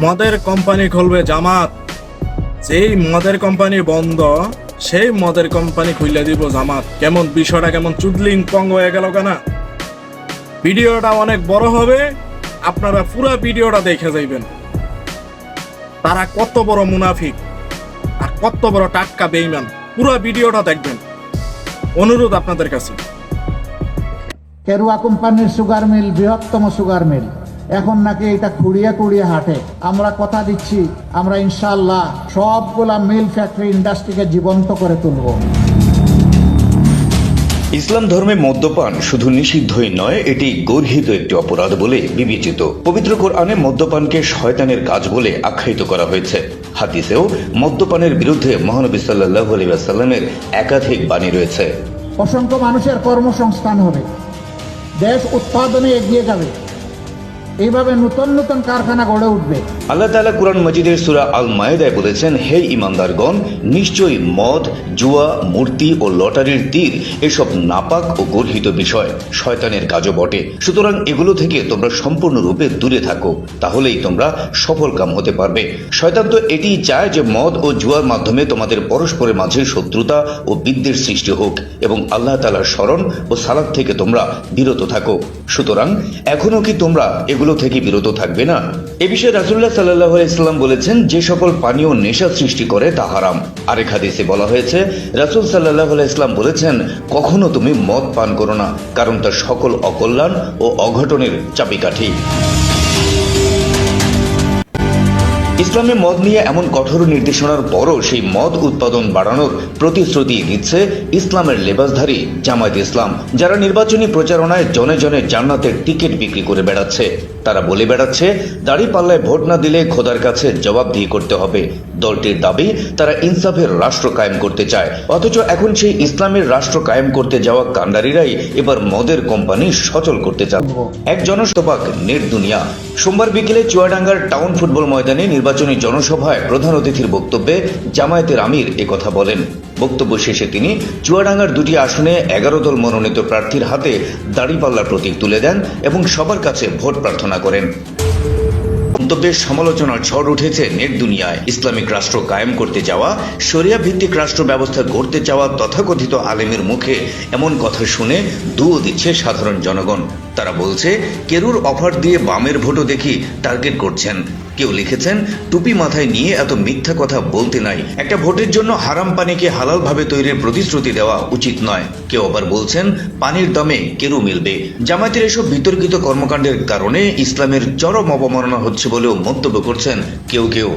মদের কোম্পানি খুলবে জামাত। যেই মদের কোম্পানি বন্ধ সেই মদের কোম্পানি খুলে দিব জামাত। কেমন বিষয়টা কেমন চুদলিং পং হয়ে গেল কেনা? ভিডিওটা অনেক বড় হবে, আপনারা পুরো ভিডিওটা দেখে যাইবেন তারা কত বড় মুনাফিক আর কত বড় টাটকা বেঈমান। পুরো ভিডিওটা দেখবেন, অনুরোধ আপনাদের কাছে। কেরুয়া কোম্পানির সুগার মিল বৃহত্তম সুগার মিল, এখন নাকি এটা কুড়িয়ে কুড়িয়ে হাঁটে। আমরা কথা দিচ্ছি, আমরা ইনশাআল্লাহ সবগুলা মিল ফ্যাক্টরি ইন্ডাস্ট্রিকে জীবন্ত করে তুলব। ইসলাম ধর্মে মদ্যপান শুধু নিষিদ্ধই নয়, এটি গর্হিত একটি অপরাধ বলে বিবেচিত। পবিত্র কোরআনে মদ্যপানকে শয়তানের কাজ বলে আখ্যায়িত করা হয়েছে। হাদিসেও মদ্যপানের বিরুদ্ধে মহানবী সাল্লাল্লাহু আলাইহি ওয়াসাল্লামের একাধিক বাণী রয়েছে। অসংখ্য মানুষের কর্মসংস্থান হবে, দেশ উৎপাদনে এগিয়ে যাবে, এইভাবে নতুন নতুন কারখানা গড়ে উঠবে। আল্লাহ তাআলা কুরআন মাজিদের সূরা আল মায়েদায় বলেছেন, হে ঈমানদারগণ, নিশ্চয়ই মদ, জুয়া, মূর্তি ও লটারির তীর এসব নাপাক ও গর্হিত বিষয়, শয়তানের কাজও বটে। সুতরাং এগুলো থেকে তোমরা সম্পূর্ণরূপে দূরে থাকো, তাহলেই তোমরা সফল কাম হতে পারবে। শয়তান তো এটিই চায় যে মদ ও জুয়ার মাধ্যমে তোমাদের পরস্পরের মাঝে শত্রুতা ও বিদ্বেষ সৃষ্টি হোক এবং আল্লাহ তাআলার স্মরণ ও সালাত থেকে তোমরা বিরত থাকো। সুতরাং এখনো কি তোমরা এগুলো থেকে বিরত থাকবে না? এ বিষয়ে রাসূলুল্লাহ সাল্লাল্লাহু আলাইহি ওয়াসাল্লাম বলেছেন, যে সকল পানীয় নেশা সৃষ্টি করে তা হারাম। আরেক হাদিসে বলা হয়েছে, রাসূল সাল্লাল্লাহু আলাইহি ওয়াসাল্লাম বলেছেন, কখনো তুমি মদ পান করো না, কারণ তা সকল অকল্যাণ ও অঘটনের চাবিকাঠি। ইসলামে মদ নিয়ে এমন কঠোর নির্দেশনার পরও সেই মদ উৎপাদন বাড়ানোর প্রতিশ্রুতি দিচ্ছে ইসলামের লেবাসধারী জামায়াত ইসলাম, যারা নির্বাচনী প্রচারণায় জনে জনে জান্নাতের টিকিট বিক্রি করে বেড়াচ্ছে। তারা বলে বেড়াচ্ছে, দাড়িপাল্লায় ভোট না দিলে খোদার কাছে জবাবদিহি করতে হবে। দলটির দাবি, তারা ইনসাফের রাষ্ট্র কায়েম করতে চায়। অথচ এখন সেই ইসলামের রাষ্ট্র কায়েম করতে যাওয়া কাণ্ডারীরাই এবার মদের কোম্পানি সচল করতে চায়। এক জনশতবাক নেট দুনিয়া সোমবার বিকেলে চুয়াডাঙ্গার টাউন ফুটবল ময়দানে নির্বাচনী জনসভায় প্রধান অতিথির বক্তব্যে জামায়াতের আমির একথা বলেন। বক্তব্য শেষে তিনি চুয়াডাঙ্গার দুটি আসনে 11 দল মনোনীত প্রার্থীর হাতে দাড়িপাল্লার প্রতীক তুলে দেন এবং সবার কাছে ভোট প্রার্থনা করেন। মন্তব্যের সমালোচনার ঝড় উঠেছে নেট দুনিয়ায়। ইসলামিক রাষ্ট্র কায়েম করতে যাওয়া, শরিয়া ভিত্তিক রাষ্ট্র ব্যবস্থা গড়তে চাওয়া তথাকথিত আলেমের মুখে এমন কথা শুনে দুও দিচ্ছে সাধারণ জনগণ। তারা বলছে, কেরুর অফার দিয়ে বামের ভোটও দেখি টার্গেট করছেন। কেউ লিখেছেন, টুপি মাথায় নিয়ে এত মিথ্যা কথা বলতে নাই, একটা ভোটের জন্য হারাম পানিকে হালাল ভাবে তৈরির প্রতিশ্রুতি দেওয়া উচিত নয়। কেউ আবার বলছেন, পানির দামে কেরু মিলবে। জামায়াতের এসব বিতর্কিত কর্মকাণ্ডের কারণে ইসলামের চরম অবমাননা হচ্ছে বলেও মন্তব্য করছেন কেউ কেউ।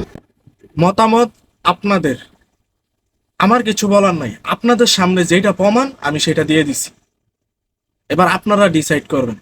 মতামত আপনাদের, আমার কিছু বলার নাই। আপনাদের সামনে যেটা প্রমাণ আমি সেটা দিয়ে দিছি, এবার আপনারা ডিসাইড করবেন।